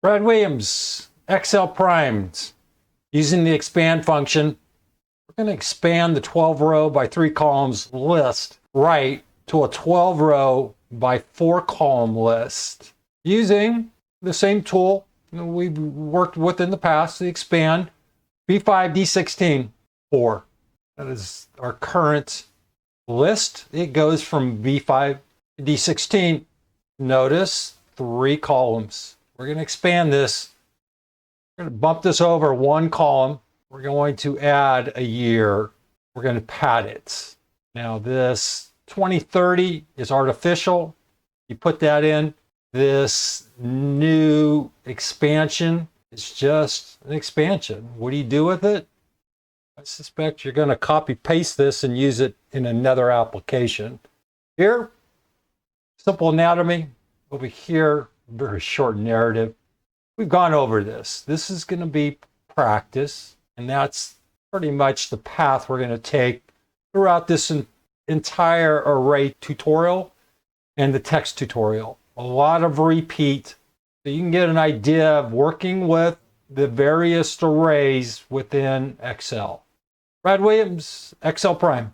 Brad Williams, Excel primed. Using the expand function, we're going to expand the 12 row by 3 columns list right to a 12 row by 4 column list using the same tool we've worked with in the past, the expand B5, D16, 4. That is our current list. It goes from B5 to D16. Notice 3 columns. We're going to expand this. We're going to bump this over 1 column. We're going to add a year. We're going to pad it. Now this 2030 is artificial. You put that in. This new expansion is just an expansion. What do you do with it? I suspect you're going to copy paste this and use it in another application. Here, simple anatomy. Over here, very short narrative. We've gone over this. This is going to be practice, and that's pretty much the path we're going to take throughout this entire array tutorial and the text tutorial. A lot of repeat, so you can get an idea of working with the various arrays within Excel. Brad Williams, Excel Prime.